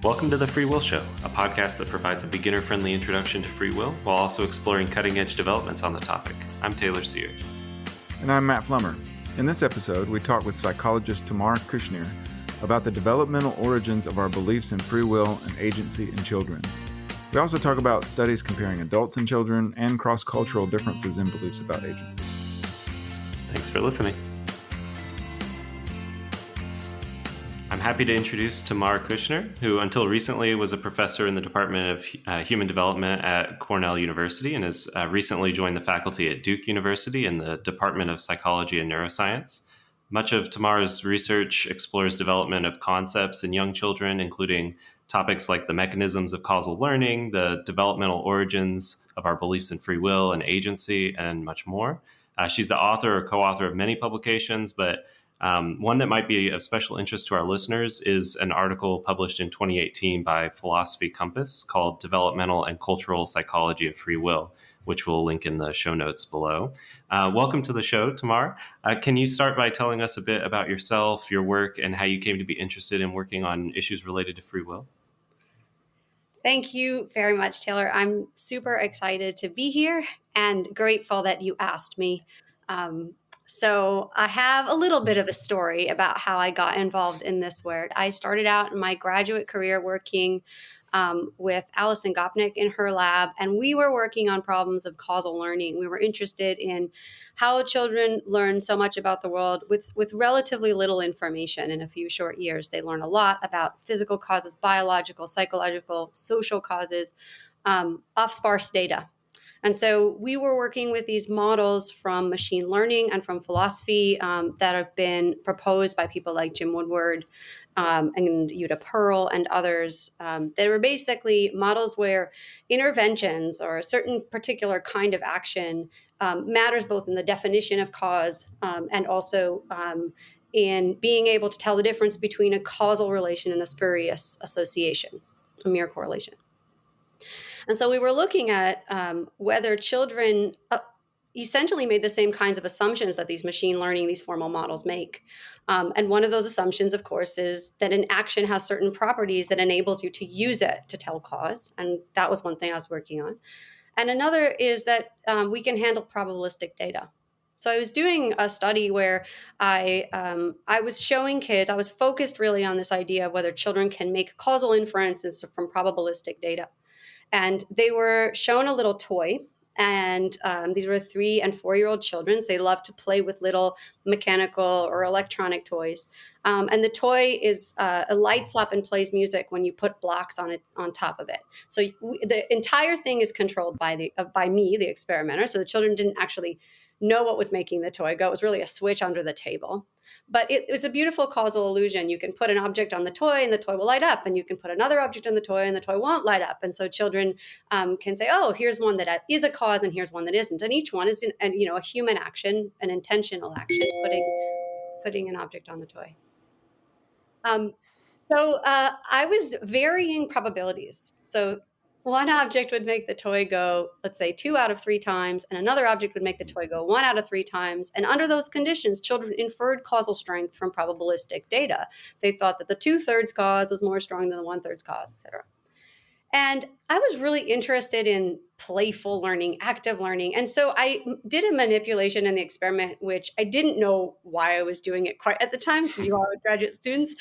Welcome to The Free Will Show, a podcast that provides a beginner-friendly introduction to free will while also exploring cutting-edge developments on the topic. I'm Taylor Sear. And I'm Matt Flummer. In this episode, we talk with psychologist Tamar Kushnir about the developmental origins of our beliefs in free will and agency in children. We also talk about studies comparing adults and children and cross-cultural differences in beliefs about agency. Thanks for listening. I'm happy to introduce Tamar Kushnir, who until recently was a professor in the Department of Human Development at Cornell University and has recently joined the faculty at Duke University in the Department of Psychology and Neuroscience. Much of Tamar's research explores development of concepts in young children, including topics like the mechanisms of causal learning, the developmental origins of our beliefs in free will and agency, and much more. She's the author or co-author of many publications, but one that might be of special interest to our listeners is an article published in 2018 by Philosophy Compass called Developmental and Cultural Psychology of Free Will, which we'll link in the show notes below. Welcome to the show, Tamar. Can you start by telling us a bit about yourself, your work, and how you came to be interested in working on issues related to free will? Thank you very much, Taylor. I'm super excited to be here and grateful that you asked me. So I have a little bit of a story about how I got involved in this work. I started out in my graduate career working with Alison Gopnik in her lab, and we were working on problems of causal learning. We were interested in how children learn so much about the world with relatively little information in a few short years. They learn a lot about physical causes, biological, psychological, social causes, off sparse data. And so we were working with these models from machine learning and from philosophy that have been proposed by people like Jim Woodward and Yuta Pearl and others. They were basically models where interventions or a certain particular kind of action matters both in the definition of cause and also in being able to tell the difference between a causal relation and a spurious association, a mere correlation. And so we were looking at whether children essentially made the same kinds of assumptions that these machine learning, these formal models make. And one of those assumptions, of course, is that an action has certain properties that enables you to use it to tell cause. And that was one thing I was working on. And another is that we can handle probabilistic data. So I was doing a study where I was showing kids, I was focused really on this idea of whether children can make causal inferences from probabilistic data. And they were shown a little toy, and these were 3 and 4-year-old children. So they love to play with little mechanical or electronic toys. And the toy is it lights up and plays music when you put blocks on it on top of it. So the entire thing is controlled by me, the experimenter. So the children didn't actually know what was making the toy go. It was really a switch under the table. But it was a beautiful causal illusion. You can put an object on the toy and the toy will light up, and you can put another object on the toy and the toy won't light up. And so children can say, oh, here's one that is a cause and here's one that isn't. And each one is a human action, an intentional action, putting an object on the toy. So I was varying probabilities. So one object would make the toy go, let's say, 2 out of 3 times, and another object would make the toy go 1 out of 3 times. And under those conditions, children inferred causal strength from probabilistic data. They thought that the 2/3 cause was more strong than the 1/3 cause, et cetera. And I was really interested in playful learning, active learning. And so I did a manipulation in the experiment, which I didn't know why I was doing it quite at the time. So you all graduate students,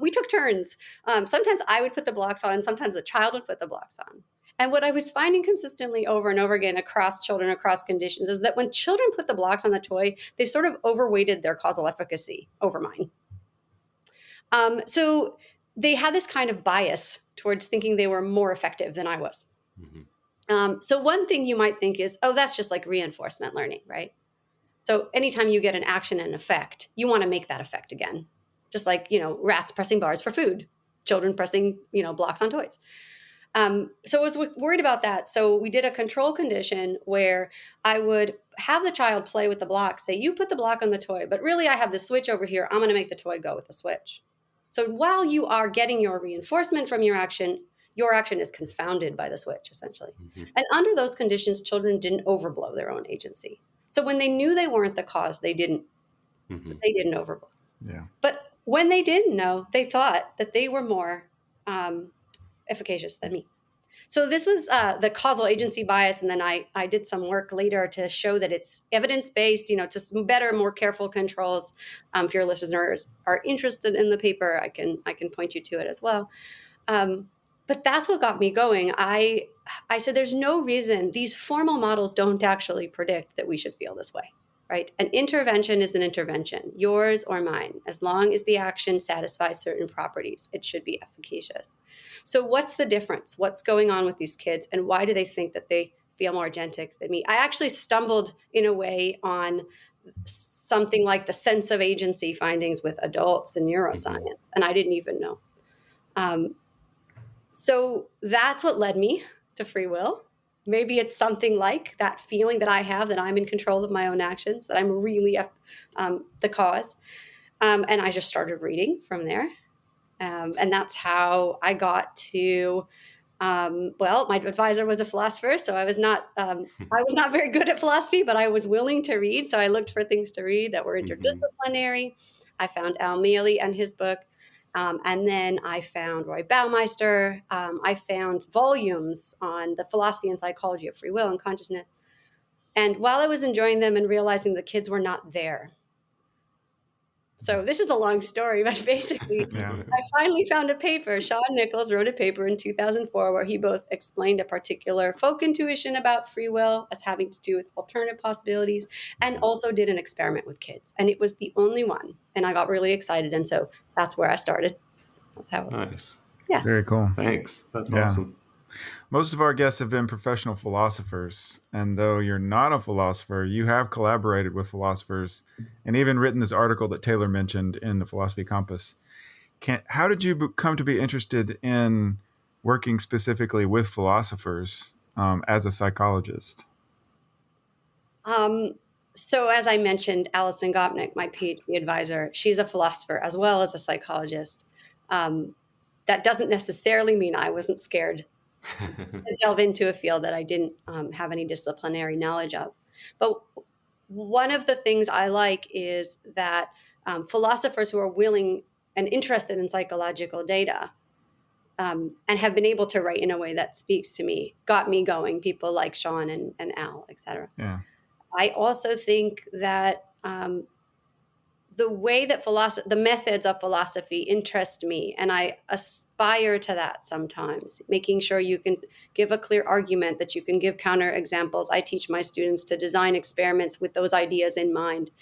we took turns. Sometimes I would put the blocks on, sometimes the child would put the blocks on. And what I was finding consistently over and over again across children, across conditions, is that when children put the blocks on the toy, they sort of overweighted their causal efficacy over mine. So they had this kind of bias towards thinking they were more effective than I was. Mm-hmm. So one thing you might think is, oh, that's just like reinforcement learning, right? So anytime you get an action and effect, you want to make that effect again. Just like, rats pressing bars for food, children pressing, blocks on toys. So I was worried about that. So we did a control condition where I would have the child play with the block, say, you put the block on the toy, but really I have the switch over here. I'm going to make the toy go with the switch. So while you are getting your reinforcement from your action is confounded by the switch, essentially. Mm-hmm. And under those conditions, children didn't overblow their own agency. So when they knew they weren't the cause, they didn't overblow. Yeah. But when they didn't know, they thought that they were more efficacious than me. So this was the causal agency bias, and then I did some work later to show that it's evidence-based, to some better, more careful controls. If your listeners are interested in the paper, I can point you to it as well. But that's what got me going. I said there's no reason these formal models don't actually predict that we should feel this way, right? An intervention is an intervention, yours or mine. As long as the action satisfies certain properties, it should be efficacious. So what's the difference? What's going on with these kids, and why do they think that they feel more agentic than me? I actually stumbled in a way on something like the sense of agency findings with adults in neuroscience, and I didn't even know. So that's what led me to free will. Maybe it's something like that feeling that I have that I'm in control of my own actions, that I'm really the cause. And I just started reading from there. And that's how I got to, my advisor was a philosopher, so I was not very good at philosophy, but I was willing to read. So I looked for things to read that were interdisciplinary. I found Al Mealy and his book. And then I found Roy Baumeister. I found volumes on the philosophy and psychology of free will and consciousness. And while I was enjoying them and realizing the kids were not there. So this is a long story, but basically, I finally found a paper. Sean Nichols wrote a paper in 2004 where he both explained a particular folk intuition about free will as having to do with alternative possibilities, and also did an experiment with kids. And it was the only one. And I got really excited. And so that's where I started. That's how. Nice. Yeah. Very cool. Thanks. That's awesome. Most of our guests have been professional philosophers, and though you're not a philosopher, you have collaborated with philosophers and even written this article that Taylor mentioned in the Philosophy Compass. How did you come to be interested in working specifically with philosophers as a psychologist? So as I mentioned, Alison Gopnik, my PhD advisor, she's a philosopher as well as a psychologist. That doesn't necessarily mean I wasn't scared to delve into a field that I didn't have any disciplinary knowledge of. But one of the things I like is that philosophers who are willing and interested in psychological data and have been able to write in a way that speaks to me, got me going, people like Sean and Al, et cetera. Yeah. I also think that the way that the methods of philosophy interest me, and I aspire to that sometimes, making sure you can give a clear argument, that you can give counter examples. I teach my students to design experiments with those ideas in mind.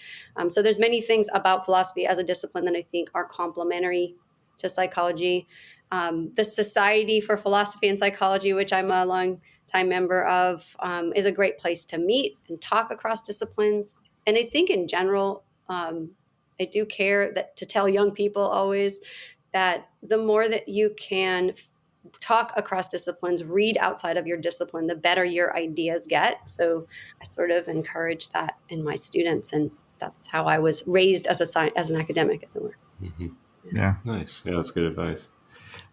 So there's many things about philosophy as a discipline that I think are complementary to psychology. The Society for Philosophy and Psychology, which I'm a long-time member of, is a great place to meet and talk across disciplines. And I think in general, I do care to tell young people always that the more that you can talk across disciplines, read outside of your discipline, the better your ideas get. So I sort of encourage that in my students, and that's how I was raised as an academic, as it were. Mm-hmm. Yeah. Nice. Yeah, that's good advice.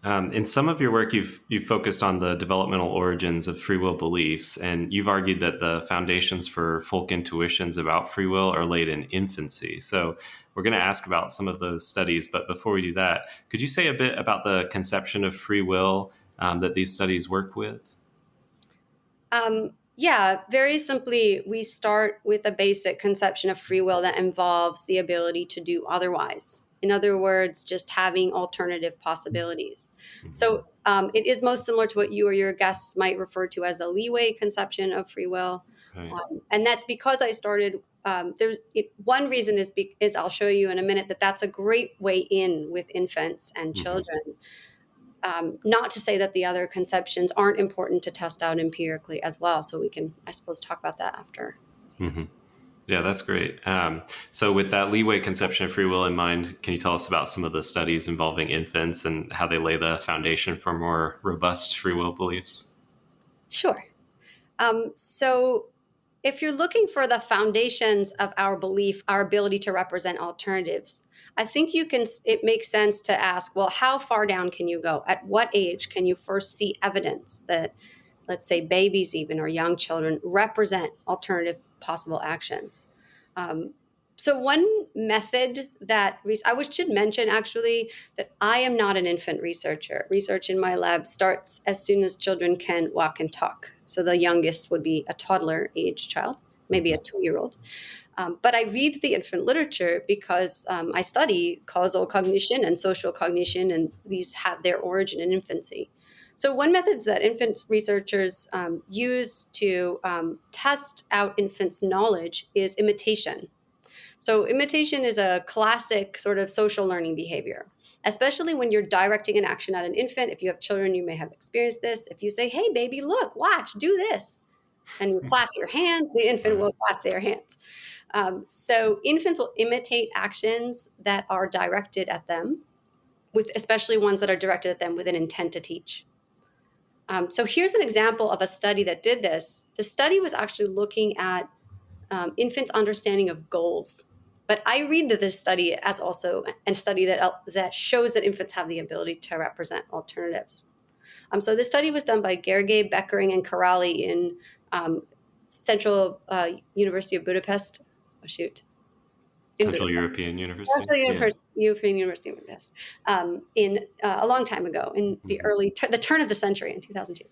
In some of your work, you've focused on the developmental origins of free will beliefs, and you've argued that the foundations for folk intuitions about free will are laid in infancy. So we're going to ask about some of those studies, but before we do that, could you say a bit about the conception of free will that these studies work with? Yeah, very simply, we start with a basic conception of free will that involves the ability to do otherwise. In other words, just having alternative possibilities. So it is most similar to what you or your guests might refer to as a leeway conception of free will. Right. And that's because I started, one reason is I'll show you in a minute that's a great way in with infants and children. Not to say that the other conceptions aren't important to test out empirically as well. So we can, I suppose, talk about that after. Mm-hmm. Yeah, that's great. So with that leeway conception of free will in mind, can you tell us about some of the studies involving infants and how they lay the foundation for more robust free will beliefs? Sure. So if you're looking for the foundations of our belief, our ability to represent alternatives, I think it makes sense to ask, well, how far down can you go? At what age can you first see evidence that, let's say, babies even or young children represent alternative possible actions? So one method that should mention actually that I am not an infant researcher. Research in my lab starts as soon as children can walk and talk. So the youngest would be a toddler age child, maybe a 2-year-old. But I read the infant literature because I study causal cognition and social cognition, and these have their origin in infancy. So one method that infant researchers use to test out infants' knowledge is imitation. So imitation is a classic sort of social learning behavior, especially when you're directing an action at an infant. If you have children, you may have experienced this. If you say, hey, baby, look, watch, do this, and you clap your hands, the infant will clap their hands. So infants will imitate actions that are directed at them, especially ones that are directed at them with an intent to teach. So here's an example of a study that did this. The study was actually looking at infants' understanding of goals. But I read this study as also a study that shows that infants have the ability to represent alternatives. So this study was done by Gergely, Beckering, and Karali in Central University of Budapest. Central European University. European University of Budapest in a long time ago, in the the turn of the century in 2002.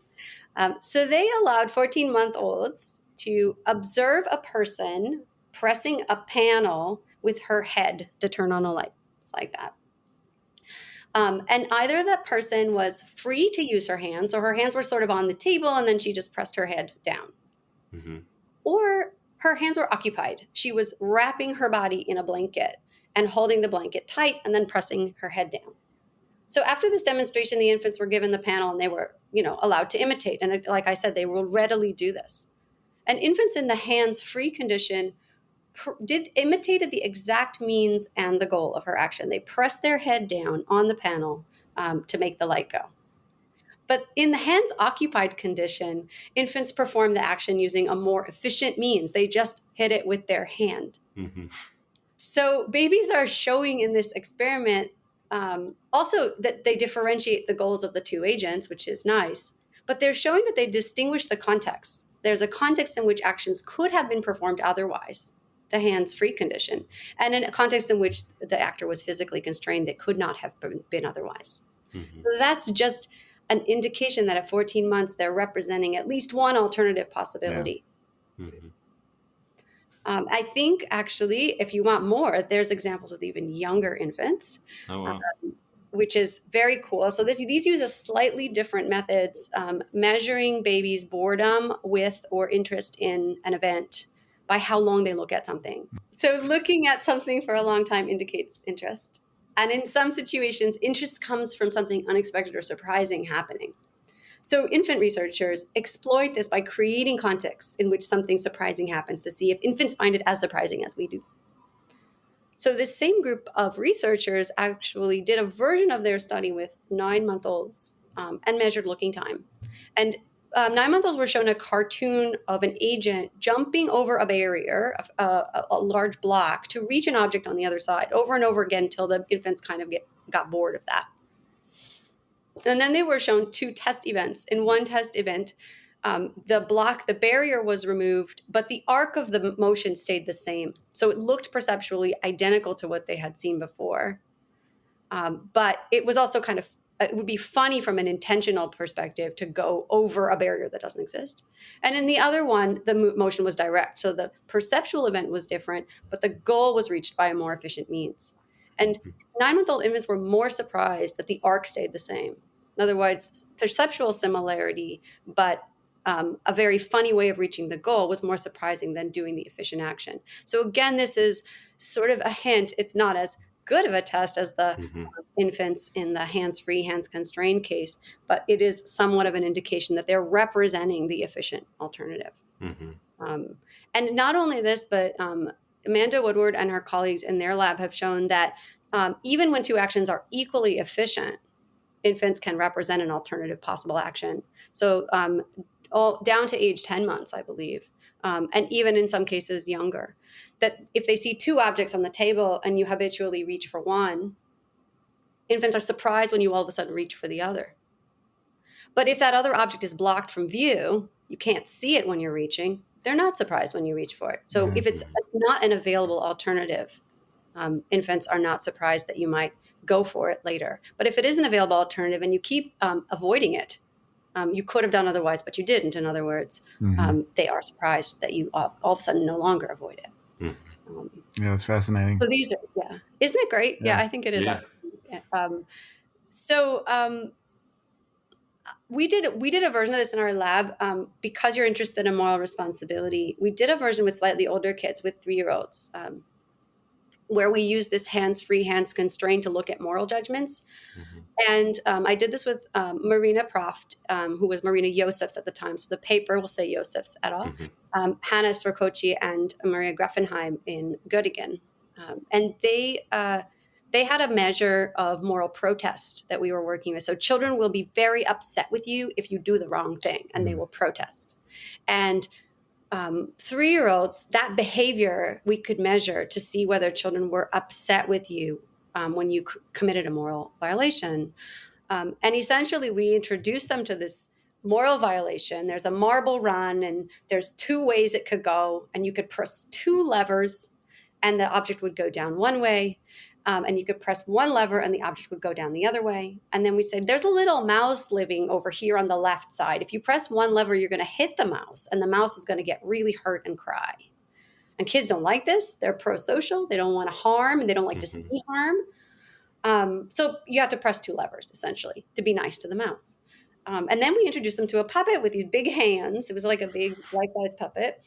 So they allowed 14-month-olds to observe a person pressing a panel with her head to turn on a light. It's like that. And either that person was free to use her hands, so her hands were sort of on the table and then she just pressed her head down. Or her hands were occupied. She was wrapping her body in a blanket and holding the blanket tight and then pressing her head down. So after this demonstration, the infants were given the panel and they were, allowed to imitate. And like I said, they will readily do this. And infants in the hands-free condition imitated the exact means and the goal of her action. They pressed their head down on the panel to make the light go. But in the hands-occupied condition, infants performed the action using a more efficient means. They just hit it with their hand. So babies are showing in this experiment also that they differentiate the goals of the two agents, which is nice. But they're showing that they distinguish the contexts. There's a context in which actions could have been performed otherwise, the hands-free condition, and in a context in which the actor was physically constrained that could not have been otherwise. So that's just an indication that at 14 months, they're representing at least one alternative possibility. I think, actually, if you want more, there's examples with even younger infants. Oh, wow. Which is very cool. So these use a slightly different methods, measuring babies' boredom with or interest in an event by how long they look at something. So looking at something for a long time indicates interest. And in some situations, interest comes from something unexpected or surprising happening. So infant researchers exploit this by creating contexts in which something surprising happens to see if infants find it as surprising as we do. So this same group of researchers actually did a version of their study with 9-month-olds and measured looking time. And 9-month-olds were shown a cartoon of an agent jumping over a barrier, a large block, to reach an object on the other side over and over again until the infants kind of got bored of that. And then they were shown 2 test events. In one test event, the barrier was removed, but the arc of the motion stayed the same. So it looked perceptually identical to what they had seen before. But it was also it would be funny from an intentional perspective to go over a barrier that doesn't exist. And in the other one, the motion was direct. So the perceptual event was different, but the goal was reached by a more efficient means. And 9-month-old infants were more surprised that the arc stayed the same. In other words, perceptual similarity, but a very funny way of reaching the goal was more surprising than doing the efficient action. So again, this is sort of a hint. It's not as good of a test as the infants in the hands-free, hands-constrained case, but it is somewhat of an indication that they're representing the efficient alternative. And not only this, but Amanda Woodward and her colleagues in their lab have shown that even when 2 actions are equally efficient, infants can represent an alternative possible action. So down to age 10 months, I believe, and even in some cases younger, that if they see 2 objects on the table and you habitually reach for one, infants are surprised when you all of a sudden reach for the other. But if that other object is blocked from view, you can't see it when you're reaching, they're not surprised when you reach for it. So if it's not an available alternative, infants are not surprised that you might go for it later. But if it is an available alternative and you keep avoiding it, you could have done otherwise, but you didn't. In other words, they are surprised that you all of a sudden no longer avoid it. Yeah, it's fascinating. So these are, isn't it great? Yeah, I think it is. We did a version of this in our lab because you're interested in moral responsibility. We did a version with slightly older kids, with 3-year-olds, where we use this hands-free, hands-constrained to look at moral judgments. And I did this with Marina Proft, who was Marina Yosefs at the time. So the paper will say Yosefs et al. Hannah Sorkochi and Maria Greffenheim in Göttingen. And they had a measure of moral protest that we were working with. So children will be very upset with you if you do the wrong thing, and they will protest. And 3-year-olds, that behavior we could measure to see whether children were upset with you when you committed a moral violation. And essentially, we introduced them to this moral violation. There's a marble run, and there's 2 ways it could go. And you could press 2 levers, and the object would go down one way. And you could press 1 lever, and the object would go down the other way. And then we said, there's a little mouse living over here on the left side. If you press 1 lever, you're going to hit the mouse, and the mouse is going to get really hurt and cry. And kids don't like this. They're pro-social. They don't want to harm, and they don't like to see harm. So you have to press 2 levers, essentially, to be nice to the mouse. And then we introduced them to a puppet with these big hands. It was like a big life-size puppet.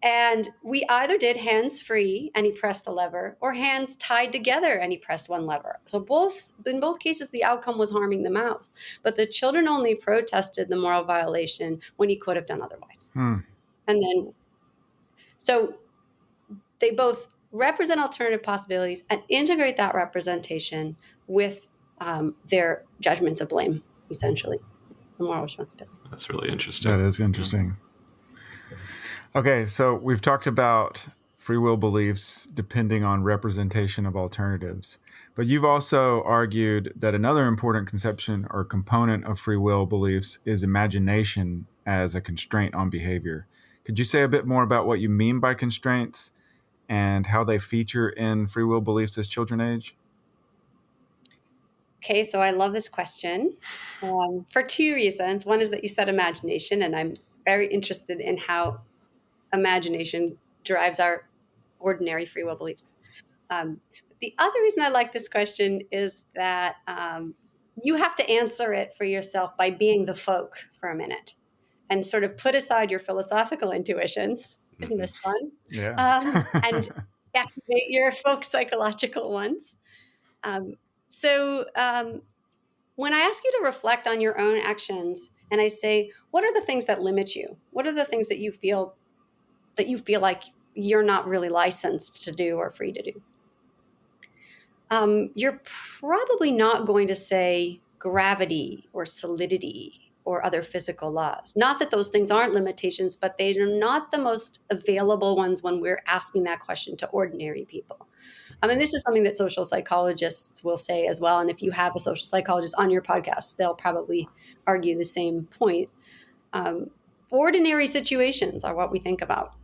And we either did hands-free, and he pressed a lever, or hands tied together, and he pressed 1 lever. So in both cases, the outcome was harming the mouse. But the children only protested the moral violation when he could have done otherwise. And then, so they both represent alternative possibilities and integrate that representation with their judgments of blame, essentially, the moral responsibility. That's really interesting. That is interesting. Okay, so we've talked about free will beliefs depending on representation of alternatives, but you've also argued that another important conception or component of free will beliefs is imagination as a constraint on behavior. Could you say a bit more about what you mean by constraints and how they feature in free will beliefs as children age? Okay, so I love this question for 2 reasons. One is that you said imagination, and I'm very interested in how imagination drives our ordinary free will beliefs. The other reason I like this question is that you have to answer it for yourself by being the folk for a minute and sort of put aside your philosophical intuitions. Isn't this fun? Yeah. And activate your folk psychological ones. So when I ask you to reflect on your own actions, and I say, what are the things that limit you? What are the things that you feel like you're not really licensed to do or free to do? You're probably not going to say gravity or solidity or other physical laws. Not that those things aren't limitations, but they are not the most available ones when we're asking that question to ordinary people. I mean, this is something that social psychologists will say as well. And if you have a social psychologist on your podcast, they'll probably argue the same point. Ordinary situations are what we think about.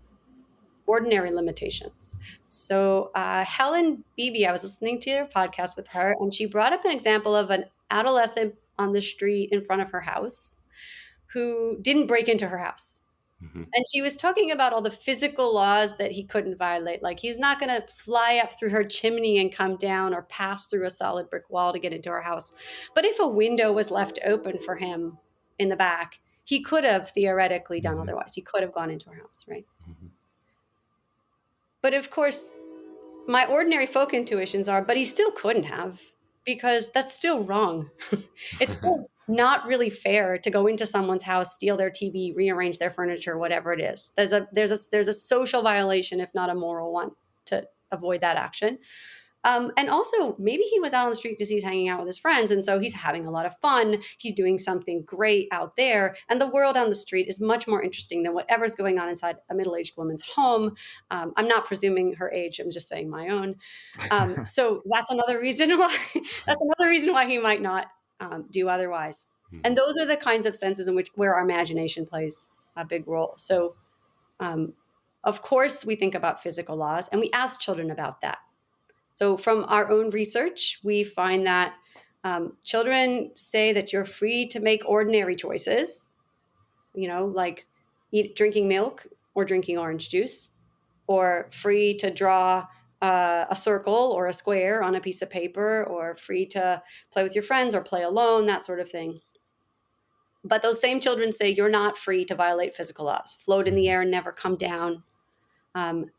Ordinary limitations. So Helen Beebe, I was listening to your podcast with her, and she brought up an example of an adolescent on the street in front of her house who didn't break into her house. And she was talking about all the physical laws that he couldn't violate. Like he's not going to fly up through her chimney and come down or pass through a solid brick wall to get into her house. But if a window was left open for him in the back, he could have theoretically done otherwise. He could have gone into her house, right? But of course, my ordinary folk intuitions are, but he still couldn't have, because that's still wrong. It's still not really fair to go into someone's house, steal their TV, rearrange their furniture, whatever it is. There's a social violation, if not a moral one, to avoid that action. And also, maybe he was out on the street because he's hanging out with his friends, and so he's having a lot of fun. He's doing something great out there, and the world on the street is much more interesting than whatever's going on inside a middle-aged woman's home. I'm not presuming her age; I'm just saying my own. So that's another reason why he might not do otherwise. And those are the kinds of senses in where our imagination plays a big role. So Of course, we think about physical laws, and we ask children about that. So from our own research, we find that children say that you're free to make ordinary choices, like drinking milk or drinking orange juice, or free to draw a circle or a square on a piece of paper, or free to play with your friends or play alone, that sort of thing. But those same children say you're not free to violate physical laws, float in the air and never come down.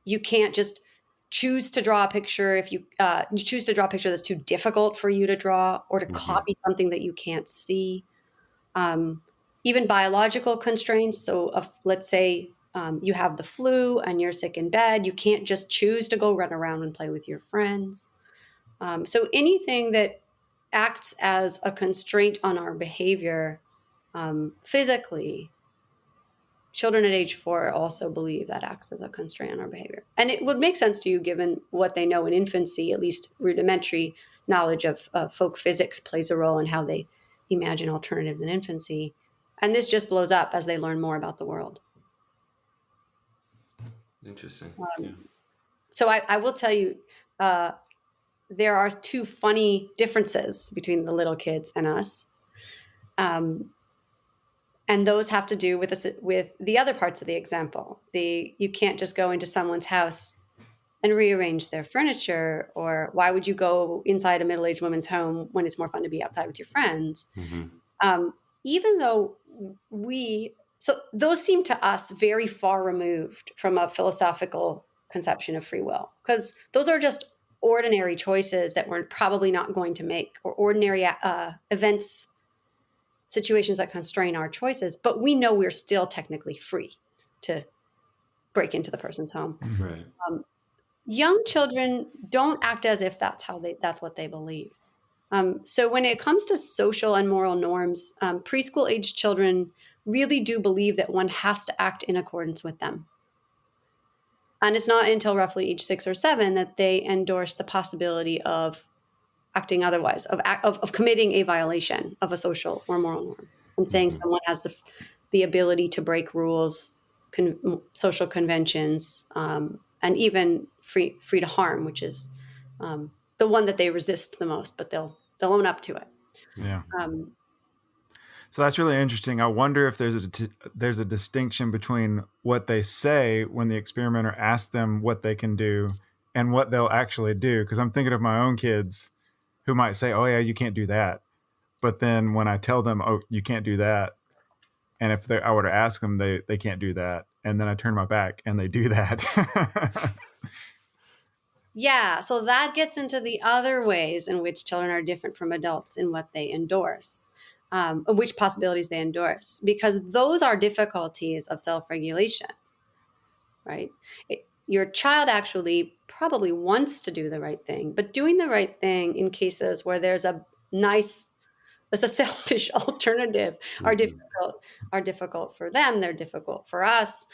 You can't just choose to draw a picture if you choose to draw a picture that's too difficult for you to draw, or to copy something that you can't see. Even biological constraints. So let's say you have the flu and you're sick in bed. You can't just choose to go run around and play with your friends. So anything that acts as a constraint on our behavior physically, children at age 4 also believe that acts as a constraint on our behavior. And it would make sense to you given what they know in infancy, at least rudimentary knowledge of folk physics plays a role in how they imagine alternatives in infancy. And this just blows up as they learn more about the world. Interesting. So I will tell you, there are 2 funny differences between the little kids and us. And those have to do with the other parts of the example. You can't just go into someone's house and rearrange their furniture, or why would you go inside a middle-aged woman's home when it's more fun to be outside with your friends? Even though so those seem to us very far removed from a philosophical conception of free will, because those are just ordinary choices that we're probably not going to make, or ordinary events, situations that constrain our choices, but we know we're still technically free to break into the person's home. Right. Young children don't act as if that's what they believe. So when it comes to social and moral norms, preschool age children really do believe that one has to act in accordance with them. And it's not until roughly age 6 or 7 that they endorse the possibility of acting otherwise, of committing a violation of a social or moral norm, and saying someone has the ability to break rules, social conventions, and even free to harm, which is the one that they resist the most, but they'll own up to it. Yeah. So that's really interesting. I wonder if there's a distinction between what they say when the experimenter asks them what they can do and what they'll actually do. Because I'm thinking of my own kids who might say, "Oh yeah, you can't do that," but then when I tell them, "Oh, you can't do that," and if I were to ask them, they can't do that, and then I turn my back and they do that. Yeah, so that gets into the other ways in which children are different from adults in what they endorse, which possibilities they endorse, because those are difficulties of self-regulation, right? Your child actually probably wants to do the right thing, but doing the right thing in cases where there's a selfish alternative are difficult for them. They're difficult for us.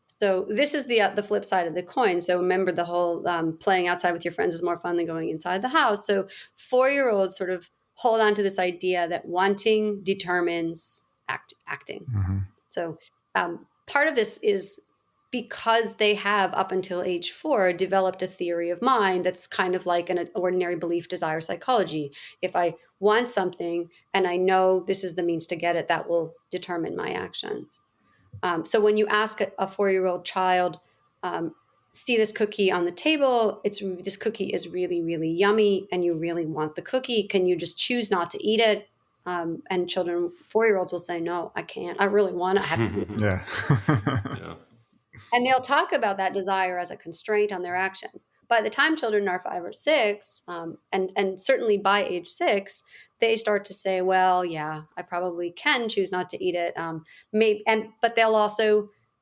So this is the flip side of the coin. So remember the whole playing outside with your friends is more fun than going inside the house. So 4-year-olds sort of hold on to this idea that wanting determines acting. So part of this is because they have, up until age 4, developed a theory of mind that's kind of like an ordinary belief desire psychology. If I want something and I know this is the means to get it, that will determine my actions. So when you ask a 4-year-old child, see this cookie on the table, this cookie is really, really yummy, and you really want the cookie, can you just choose not to eat it? And children, 4-year-olds will say, no, I can't. I really want it. I have to eat it. Yeah. And they'll talk about that desire as a constraint on their action. By the time children are 5 or 6, and certainly by age 6, they start to say, well, yeah, I probably can choose not to eat it. But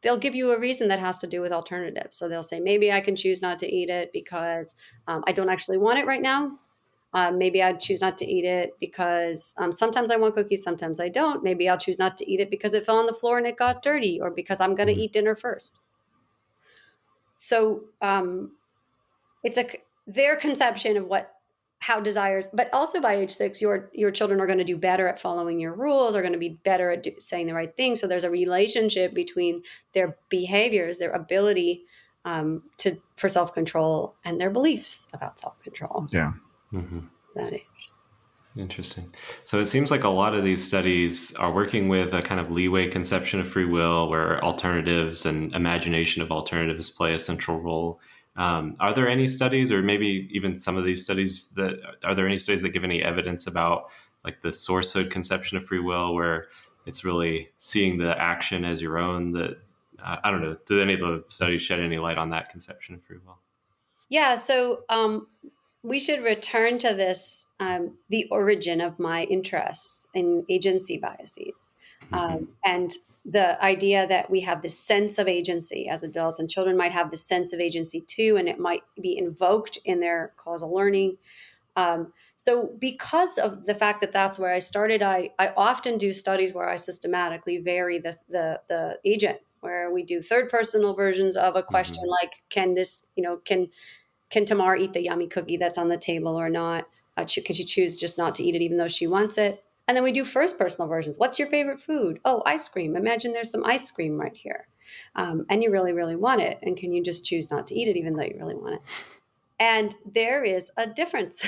they'll give you a reason that has to do with alternatives. So they'll say, maybe I can choose not to eat it because I don't actually want it right now. Maybe I'd choose not to eat it because sometimes I want cookies, sometimes I don't. Maybe I'll choose not to eat it because it fell on the floor and it got dirty, or because I'm going to eat dinner first. So it's their conception of what how desires, but also by age 6, your children are going to do better at following your rules, are going to be better at saying the right thing. So there's a relationship between their behaviors, their ability for self-control, and their beliefs about self-control. Yeah. That age. Interesting. So it seems like a lot of these studies are working with a kind of leeway conception of free will where alternatives and imagination of alternatives play a central role. Are there any studies, or maybe even some of these studies are there any studies that give any evidence about like the sourcehood conception of free will where it's really seeing the action as your own? That I don't know. Do any of the studies shed any light on that conception of free will? Yeah. So we should return to this, the origin of my interests in agency biases, and the idea that we have this sense of agency as adults, and children might have this sense of agency too, and it might be invoked in their causal learning. So because of the fact that that's where I started, I often do studies where I systematically vary the agent, where we do third personal versions of a question like, can Tamar eat the yummy cookie that's on the table or not? Could she choose just not to eat it even though she wants it? And then we do first personal versions. What's your favorite food? Oh, ice cream. Imagine there's some ice cream right here. And you really, really want it. And can you just choose not to eat it even though you really want it? And there is a difference.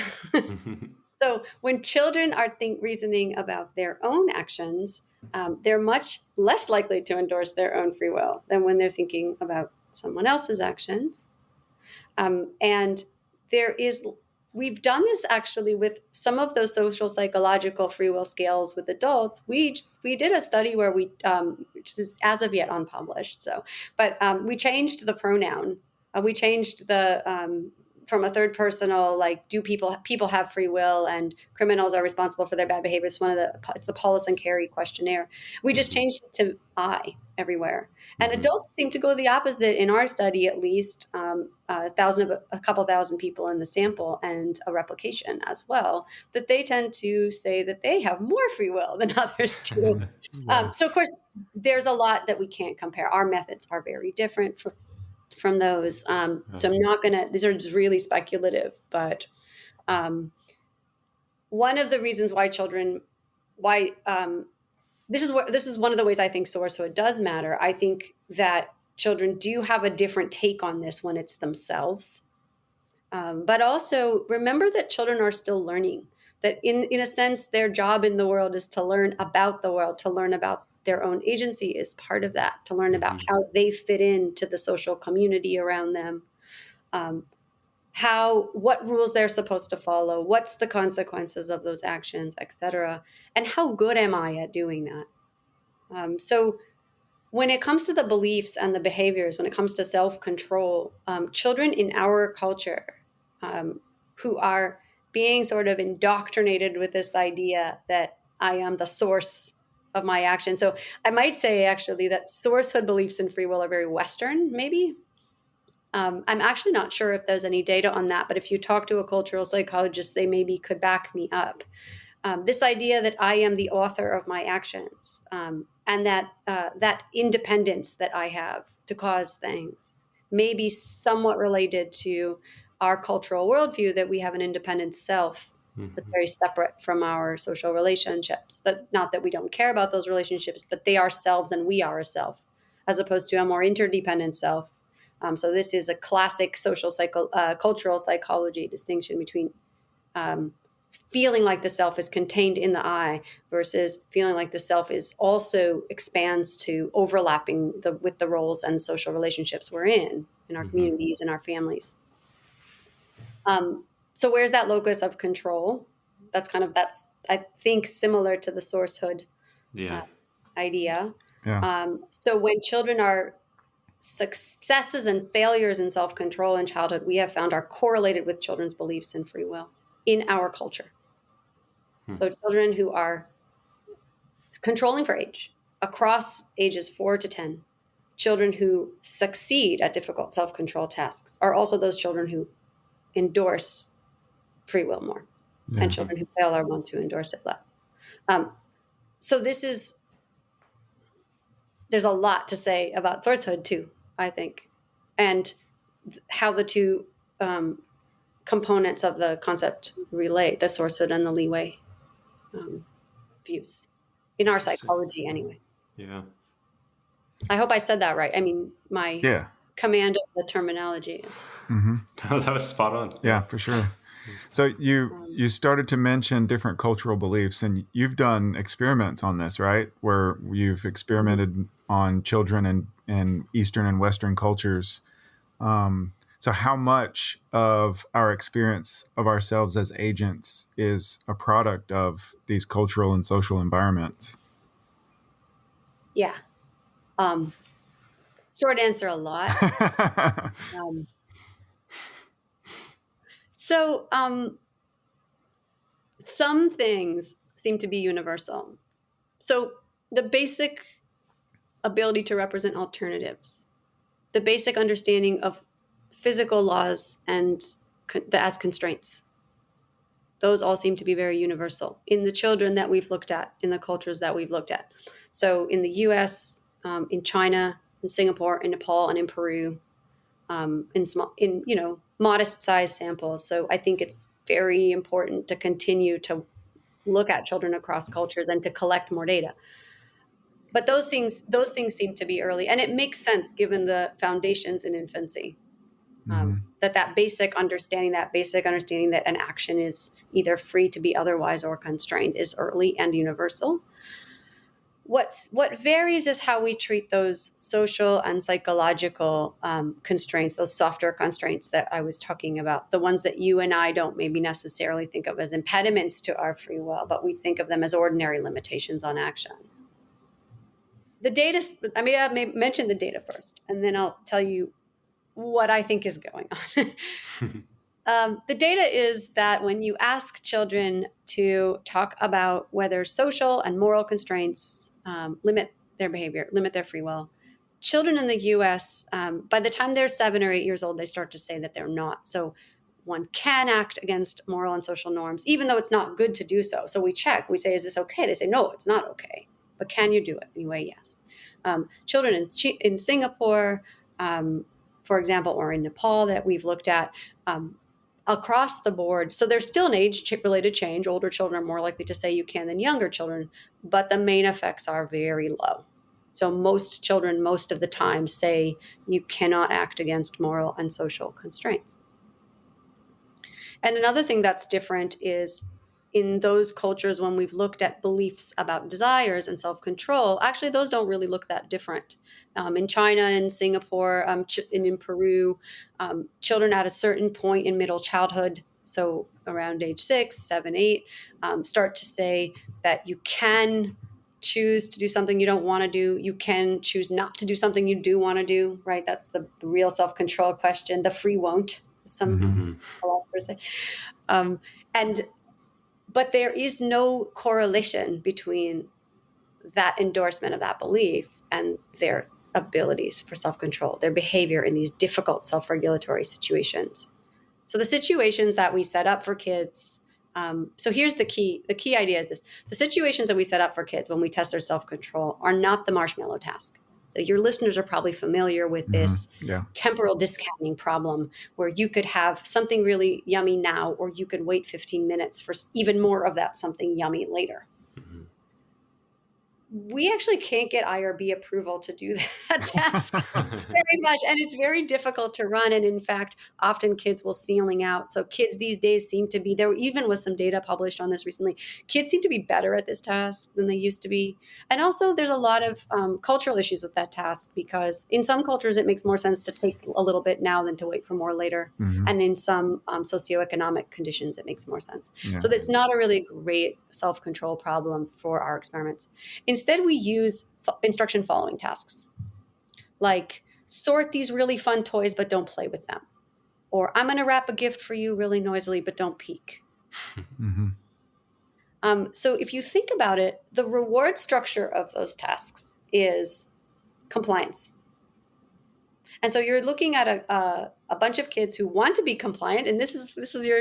So when children are reasoning about their own actions, they're much less likely to endorse their own free will than when they're thinking about someone else's actions. And we've done this actually with some of those social psychological free will scales with adults. We did a study where which is as of yet unpublished. But we changed the pronoun. We changed from a third personal, like, do people have free will and criminals are responsible for their bad behavior. It's the Paulus and Carey questionnaire. We just changed it to I everywhere. And adults seem to go the opposite in our study, at least a couple thousand people in the sample and a replication as well, that they tend to say that they have more free will than others do. So of course, there's a lot that we can't compare. Our methods are very different from those. So I'm not these are just really speculative, but one of the reasons why this is one of the ways I think sourcehood does matter. I think that children do have a different take on this when it's themselves. But also remember that children are still learning, that in a sense, their job in the world is to learn about the world, to learn about their own agency is part of that, to learn about how they fit into the social community around them, what rules they're supposed to follow, what's the consequences of those actions, etc., and how good am I at doing that? So when it comes to the beliefs and the behaviors, when it comes to self-control, children in our culture who are being sort of indoctrinated with this idea that I am the source of my action. So I might say actually that sourcehood beliefs in free will are very Western, maybe. I'm actually not sure if there's any data on that, but if you talk to a cultural psychologist, they maybe could back me up. This idea that I am the author of my actions, and that independence that I have to cause things may be somewhat related to our cultural worldview, that we have an independent self that's very separate from our social relationships. Not that we don't care about those relationships, but they are selves and we are a self, as opposed to a more interdependent self. So this is a classic cultural psychology distinction between feeling like the self is contained in the I versus feeling like the self is also expands to overlapping with the roles and social relationships we're in our communities and our families. So where's that locus of control? That's I think similar to the sourcehood idea. Yeah. So when children are successes and failures in self-control in childhood, we have found are correlated with children's beliefs in free will in our culture. So children who are controlling for age, across ages 4 to 10, children who succeed at difficult self-control tasks are also those children who endorse free will more. And children who fail are ones who endorse it less. So there's a lot to say about sourcehood too, I think, and how the two components of the concept relate, the sourcehood and the leeway views in our psychology anyway. Yeah. I hope I said that right. I mean, my command of the terminology. No, that was spot on. Yeah, for sure. So you started to mention different cultural beliefs, and you've done experiments on this, right? Where you've experimented on children in Eastern and Western cultures. So how much of our experience of ourselves as agents is a product of these cultural and social environments? Yeah. Short answer, a lot. So some things seem to be universal. So the basic ability to represent alternatives, the basic understanding of physical laws and as constraints, those all seem to be very universal in the children that we've looked at, in the cultures that we've looked at. So in the US, in China, in Singapore, in Nepal, and in Peru, in modest size samples. So I think it's very important to continue to look at children across cultures and to collect more data. But those things seem to be early, and it makes sense given the foundations in infancy. That basic understanding that an action is either free to be otherwise or constrained is early and universal. What varies is how we treat those social and psychological constraints, those softer constraints that I was talking about, the ones that you and I don't maybe necessarily think of as impediments to our free will, but we think of them as ordinary limitations on action. The data, I may mention the data first, and then I'll tell you what I think is going on. The data is that when you ask children to talk about whether social and moral constraints limit their behavior, limit their free will, children in the US, by the time they're 7 or 8 years old, they start to say that they're not. So one can act against moral and social norms, even though it's not good to do so. So we check, we say, is this okay? They say, no, it's not okay. But can you do it? Anyway, yes. Children in Singapore, for example, or in Nepal that we've looked at, across the board. So there's still an age-related change. Older children are more likely to say you can than younger children, but the main effects are very low. So most children, most of the time, say you cannot act against moral and social constraints. And another thing that's different is in those cultures, when we've looked at beliefs about desires and self-control, actually those don't really look that different. In China and Singapore and in Peru, children at a certain point in middle childhood, so around age 6, 7, 8, start to say that you can choose to do something you don't want to do. You can choose not to do something you do want to do, right? That's the real self-control question, the free won't, some philosophers say. But there is no correlation between that endorsement of that belief and their abilities for self-control, their behavior in these difficult self-regulatory situations. So the situations that we set up for kids, so here's the key idea is this: the situations that we set up for kids when we test their self-control are not the marshmallow task. So your listeners are probably familiar with this temporal discounting problem where you could have something really yummy now, or you could wait 15 minutes for even more of that something yummy later. We actually can't get IRB approval to do that task very much. And it's very difficult to run. And in fact, often kids will ceiling out. So kids these days seem to be, there even was some data published on this recently, kids seem to be better at this task than they used to be. And also there's a lot of cultural issues with that task, because in some cultures, it makes more sense to take a little bit now than to wait for more later. And in some socioeconomic conditions, it makes more sense. So that's not a really great self-control problem for our experiments. Instead, we use instruction following tasks, like sort these really fun toys, but don't play with them. Or I'm going to wrap a gift for you really noisily, but don't peek. So if you think about it, the reward structure of those tasks is compliance. And so you're looking at a bunch of kids who want to be compliant. And this was your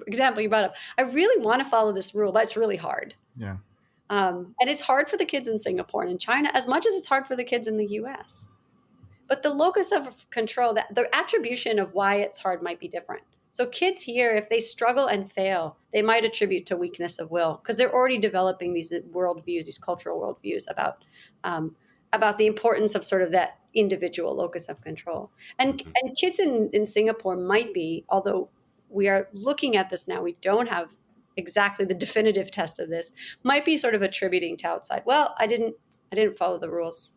example you brought up. I really want to follow this rule, but it's really hard. Yeah. And it's hard for the kids in Singapore and in China as much as it's hard for the kids in the US. But the locus of control, that the attribution of why it's hard might be different. So kids here, if they struggle and fail, they might attribute to weakness of will because they're already developing these worldviews, these cultural worldviews about the importance of sort of that individual locus of control. And kids in Singapore might be, although we are looking at this now, we don't have exactly the definitive test of this, might be sort of attributing to outside. Well, I didn't follow the rules.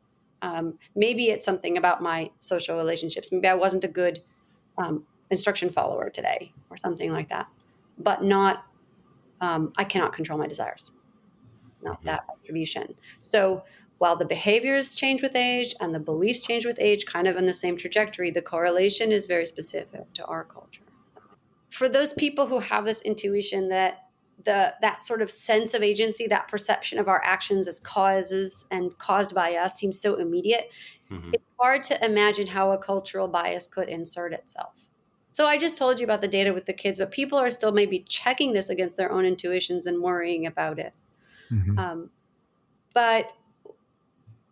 Maybe it's something about my social relationships. Maybe I wasn't a good instruction follower today or something like that, but not, I cannot control my desires, not that attribution. So while the behaviors change with age and the beliefs change with age, kind of in the same trajectory, the correlation is very specific to our culture. For those people who have this intuition that that sort of sense of agency, that perception of our actions as causes and caused by us seems so immediate, it's hard to imagine how a cultural bias could insert itself. So I just told you about the data with the kids, but people are still maybe checking this against their own intuitions and worrying about it. But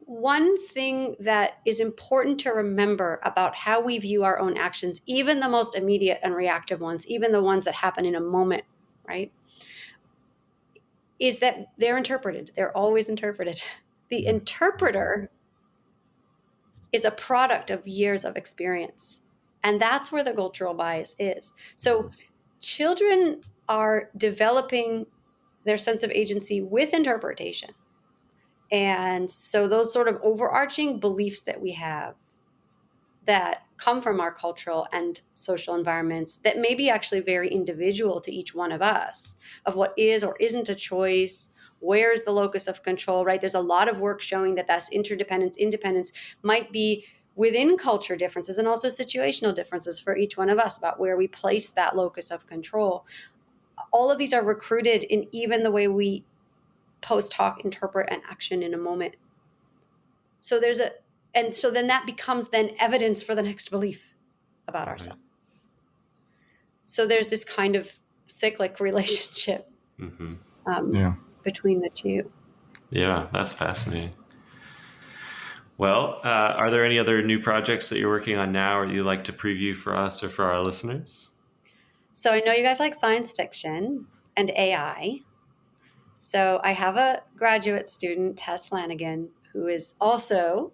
one thing that is important to remember about how we view our own actions, even the most immediate and reactive ones, even the ones that happen in a moment, right, is that they're interpreted. They're always interpreted. The interpreter is a product of years of experience. And that's where the cultural bias is. So children are developing their sense of agency with interpretation. And so those sort of overarching beliefs that we have that come from our cultural and social environments that may be actually very individual to each one of us, of what is or isn't a choice, where's the locus of control, right? There's a lot of work showing that that's interdependence, independence might be within culture differences and also situational differences for each one of us about where we place that locus of control. All of these are recruited in even the way we post hoc interpret an action in a moment. So so then that becomes then evidence for the next belief about ourselves. So there's this kind of cyclic relationship between the two. Yeah, that's fascinating. Well, are there any other new projects that you're working on now or you'd like to preview for us or for our listeners? So I know you guys like science fiction and AI. So I have a graduate student, Tess Flanagan, who is also,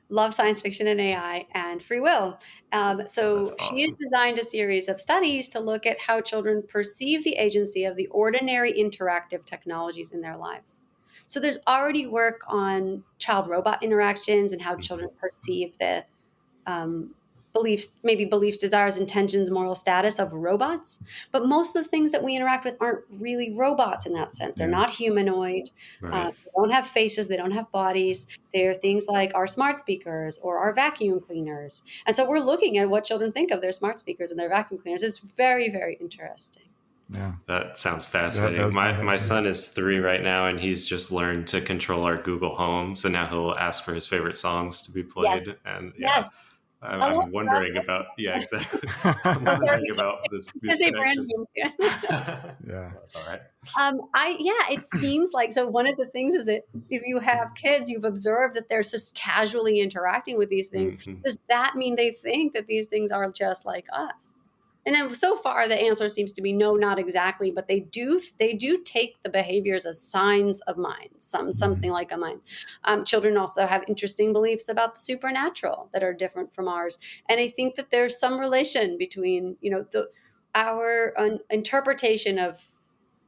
loves science fiction and AI and free will. So That's she has awesome. designed a series of studies to look at how children perceive the agency of the ordinary interactive technologies in their lives. So there's already work on child-robot interactions and how children perceive the beliefs, desires, intentions, moral status of robots. But most of the things that we interact with aren't really robots in that sense. They're not humanoid. Right. They don't have faces. They don't have bodies. They're things like our smart speakers or our vacuum cleaners. And so we're looking at what children think of their smart speakers and their vacuum cleaners. It's very, very interesting. Yeah. That sounds fascinating. My son is 3 right now, and he's just learned to control our Google Home. So now he'll ask for his favorite songs to be played. Yes. And Yes. I'm wondering about, exactly. I'm wondering about these Say brand connections. names. Yeah. That's all right. It seems like, so one of the things is that if you have kids, you've observed that they're just casually interacting with these things. Does that mean they think that these things are just like us? And then so far the answer seems to be no, not exactly, but they do take the behaviors as signs of mind, something like a mind. Children also have interesting beliefs about the supernatural that are different from ours. And I think that there's some relation between, our interpretation of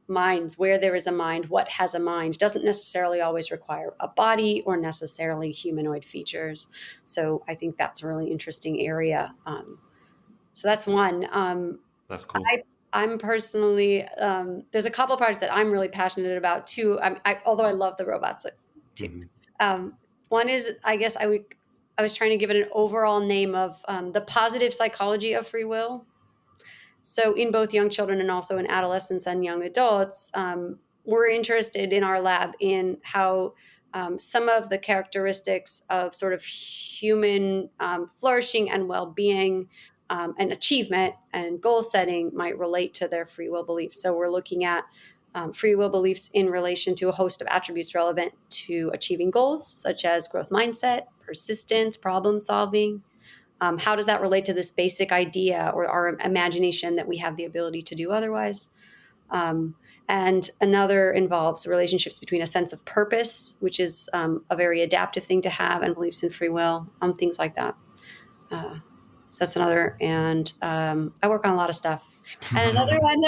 minds, where there is a mind, what has a mind, doesn't necessarily always require a body or necessarily humanoid features. So I think that's a really interesting area. So that's one. That's cool. I'm personally, there's a couple of projects that I'm really passionate about too. Although I love the robots too. One is, I guess I was trying to give it an overall name of the positive psychology of free will. So in both young children and also in adolescents and young adults, we're interested in our lab in how some of the characteristics of sort of human flourishing and well-being and achievement and goal setting might relate to their free will beliefs. So we're looking at free will beliefs in relation to a host of attributes relevant to achieving goals, such as growth mindset, persistence, problem solving, How does that relate to this basic idea or our imagination that we have the ability to do otherwise? And another involves relationships between a sense of purpose, which is a very adaptive thing to have, and beliefs in free will, things like that. So that's another. And I work on a lot of stuff. And another one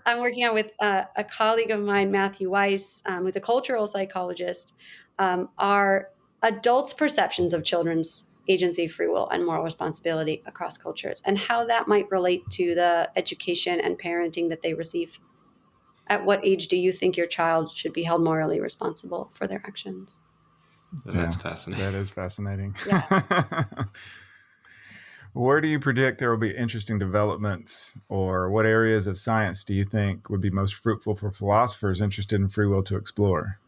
I'm working on with a colleague of mine, Matthew Weiss, who's a cultural psychologist, are adults' perceptions of children's agency, free will, and moral responsibility across cultures, and how that might relate to the education and parenting that they receive. At what age do you think your child should be held morally responsible for their actions? That's fascinating. That is fascinating. Yeah. Where do you predict there will be interesting developments, or what areas of science do you think would be most fruitful for philosophers interested in free will to explore?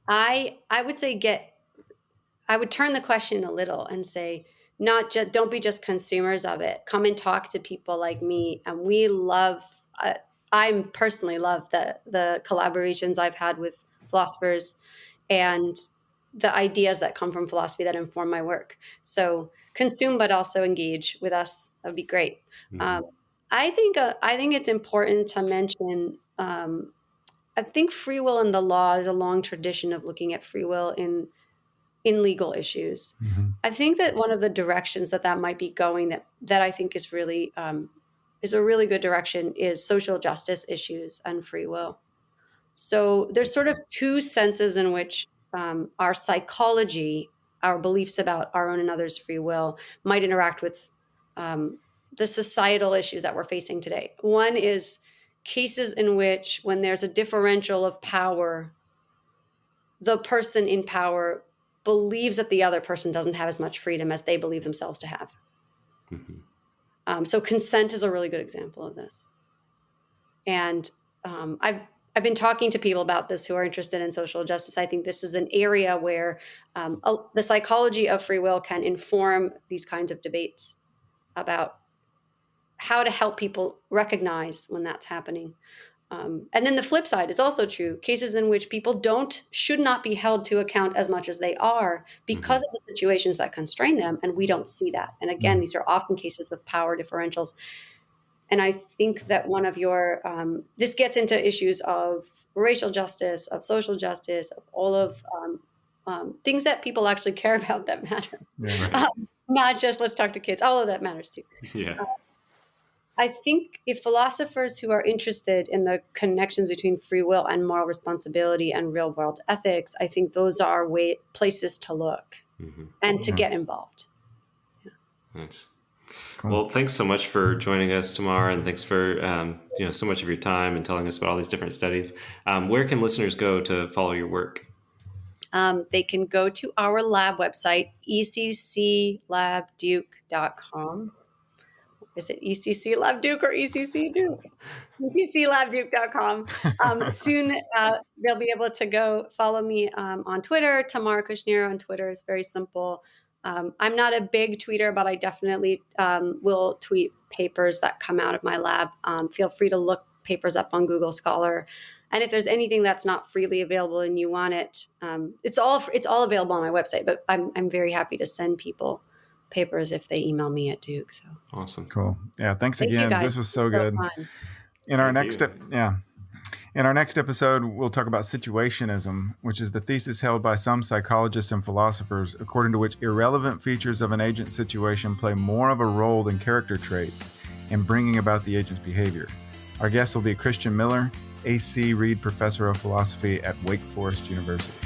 I would say I would turn the question a little and say, don't be just consumers of it. Come and talk to people like me. And we love, I personally love the collaborations I've had with philosophers and the ideas that come from philosophy that inform my work. So consume, but also engage with us. That would be great. Mm-hmm. I think it's important to mention, I think free will in the law is a long tradition of looking at free will in legal issues. Mm-hmm. I think that one of the directions that might be going that I think is really is a really good direction is social justice issues and free will. So there's sort of two senses in which our psychology, our beliefs about our own and others' free will might interact with the societal issues that we're facing today. One is cases in which, when there's a differential of power, the person in power believes that the other person doesn't have as much freedom as they believe themselves to have. Mm-hmm. So consent is a really good example of this. And I've been talking to people about this who are interested in social justice. I think this is an area where the psychology of free will can inform these kinds of debates about how to help people recognize when that's happening. And then the flip side is also true. Cases in which people should not be held to account as much as they are because of the situations that constrain them, and we don't see that. And again, these are often cases of power differentials. And I think that one of this gets into issues of racial justice, of social justice, of all of things that people actually care about that matter. Yeah, right. Not just let's talk to kids. All of that matters too. Yeah. I think if philosophers who are interested in the connections between free will and moral responsibility and real world ethics, I think those are places to look and to get involved. Yeah. Nice. Cool. Well, thanks so much for joining us, Tamar, and thanks for so much of your time and telling us about all these different studies. Where can listeners go to follow your work? They can go to our lab website, ecclabduke.com. Is it ECC Lab Duke or ECC Duke? ECCLabDuke.com. Soon they'll be able to go follow me on Twitter. Tamar Kushnir on Twitter is very simple. I'm not a big tweeter, but I definitely will tweet papers that come out of my lab. Feel free to look papers up on Google Scholar. And if there's anything that's not freely available and you want it, it's all available on my website. But I'm very happy to send people papers if they email me at Duke. So awesome. Cool. Yeah. Thanks again. This was so good. In our next episode, we'll talk about situationism, which is the thesis held by some psychologists and philosophers, according to which irrelevant features of an agent situation play more of a role than character traits in bringing about the agent's behavior. Our guest will be Christian Miller, A.C. Reed Professor of Philosophy at Wake Forest University.